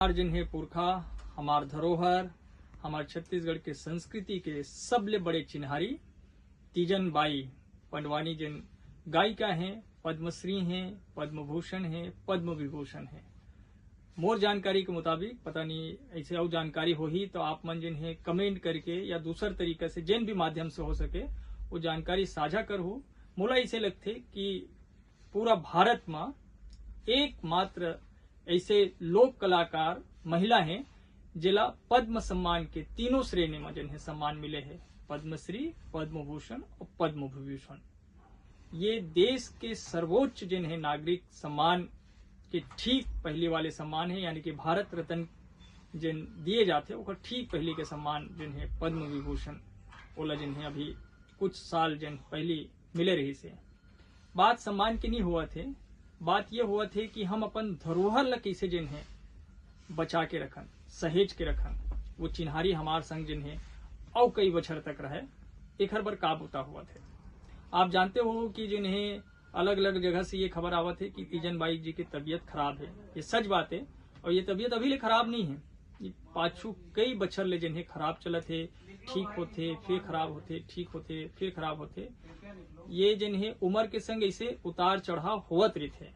हमार जिन्हें पुरखा, हमार धरोहर, हमार छत्तीसगढ़ के संस्कृति के सबले बड़े चिन्हारी तीजन बाई पंडवानी जिन गायिका हैं, पद्मश्री हैं, पद्म भूषण हैं, पद्म विभूषण हैं। मोर जानकारी के मुताबिक पता नहीं ऐसे और जानकारी हो ही तो आप मन जिन्हें कमेंट करके या दूसर तरीके से जिन भी माध्यम से हो सके वो जानकारी साझा कर हो। मोला ऐसे लगते कि पूरा भारत में एकमात्र ऐसे लोक कलाकार महिला हैं जिला पद्म सम्मान के तीनों श्रेणी में जिन्हें सम्मान मिले हैं, पद्मश्री, पद्म भूषण और पद्म विभूषण। ये देश के सर्वोच्च जिन्हें नागरिक सम्मान के ठीक पहले वाले सम्मान है, यानी कि भारत रत्न जिन दिए जाते वो ठीक पहले के सम्मान जिन्हें पद्म विभूषण ओला जिन्हें अभी कुछ साल जिन पहले मिले रही से। बात सम्मान की नहीं हुआ थे, बात यह हुआ थे कि हम अपन धरोहर ला कैसे जिन्हें बचा के रखन, सहेज के रखन। वो चिन्हारी हमार संग जिन्हें और कई बछर तक रहे एक हर बार काबूता हुआ थे। आप जानते हो कि जिन्हें अलग अलग जगह से ये खबर आवत है कि तीजन बाई जी की तबीयत खराब है। ये सच बात है और ये तबीयत अभी ले खराब नहीं है, ये पाछू कई बछर ले जिन्हें खराब चलत है, ठीक होते फिर खराब होते, ठीक होते फिर खराब होते। ये जिन्हें उम्र के संग ऐसे उतार चढ़ाव होवत रहते।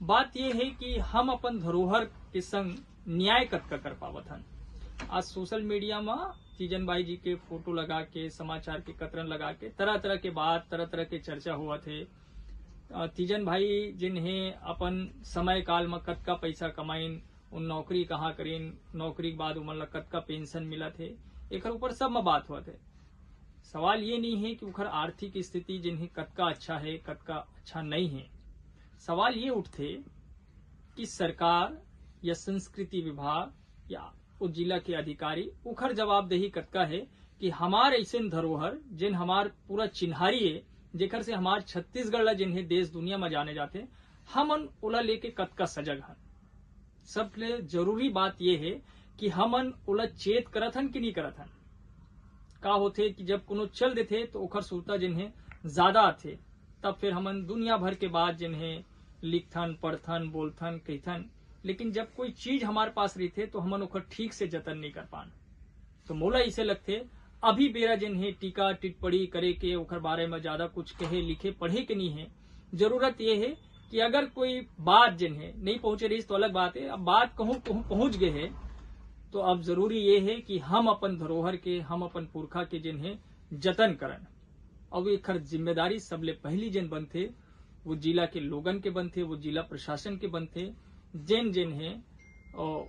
बात यह है कि हम अपन धरोहर के संग न्याय कतका कर पावत हन। आज सोशल मीडिया में तीजन बाई जी के फोटो लगा के, समाचार के कतरन लगा के तरह तरह के बात, तरह तरह के चर्चा हुआ थे। तीजन भाई जिन्हें अपन समय काल में कतका पैसा कमाइन, उन नौकरी कहाँ करीन, नौकरी के बाद उमन कतका पेंशन मिला थे, एक ऊपर सब में बात हुआ थे। सवाल ये नहीं है कि उखर आर्थिक स्थिति जिन्हें कतका अच्छा है, कतका अच्छा नहीं है। सवाल ये उठते कि सरकार या संस्कृति विभाग या उस जिला के अधिकारी उखर जवाबदेही कतका है कि हमार ऐसे धरोहर जिन हमार पूरा चिन्हारी है, जेकर से हमार छत्तीसगढ़ ला जिन्हें देश दुनिया में जाने जाते, हमन ओला लेके कतका सजग हन। सबसे जरूरी बात यह है कि हमन ओला चेत करत हन कि नहीं करत हन। का होते कि जब कोनो चल देते तो ओखर सूरता जिन्हें ज्यादा आते, तब फिर हमन दुनिया भर के बाद जिन्हें लिखथन, पढ़थन, बोलथन, कहथन, लेकिन जब कोई चीज हमारे पास रहते तो हमन ओखर ठीक से जतन नहीं कर पान। तो मोला इसे लगते अभी बेरा जिन्हें टीका टिप्पणी करे के ओखर बारे में ज्यादा कुछ कहे लिखे पढ़े के नहीं है। जरूरत यह है कि अगर कोई बात जिन्हें नहीं पहुंचे रही तो अलग बात है, अब बात कहूं पहुंच गए है तो अब जरूरी ये है कि हम अपन धरोहर के, हम अपन पुरखा के जिन्हें जतन करन। और एक जिम्मेदारी सबले पहली जिन बनते वो जिला के लोगन के बनते, वो जिला प्रशासन के बनते, जिन जिन्हें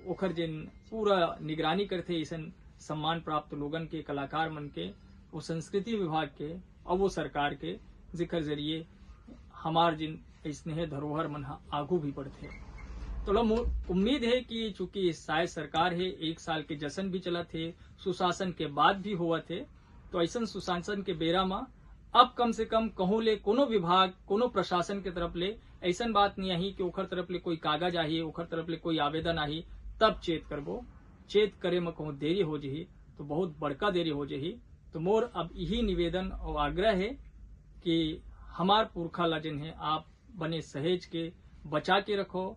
ओखर जिन पूरा निगरानी करते ऐसन सम्मान प्राप्त लोगन के, कलाकार मन के, वो संस्कृति विभाग के और वो सरकार के, जिकर जरिए हमार जिन स्नेह धरोहर मन आगू भी बढ़ते। तो उम्मीद है कि चूंकि शायद सरकार है, 1 साल के जश्न भी चला थे, सुशासन के बाद भी हुआ थे, तो ऐसा सुशासन के बेरा में अब कम से कम कहूँ ले कोनो विभाग, कोनो प्रशासन के तरफ ले ऐसा बात नहीं आई कि ओखर तरफ ले कोई कागज आई, ओखर तरफ ले कोई आवेदन आई तब चेत करबो। चेत करे में कहूँ देरी हो जही तो बहुत बड़का देरी हो जही। तो मोर अब यही निवेदन और आग्रह है कि हमार पुरखा ला जिन्हें आप बने सहेज के बचा के रखो,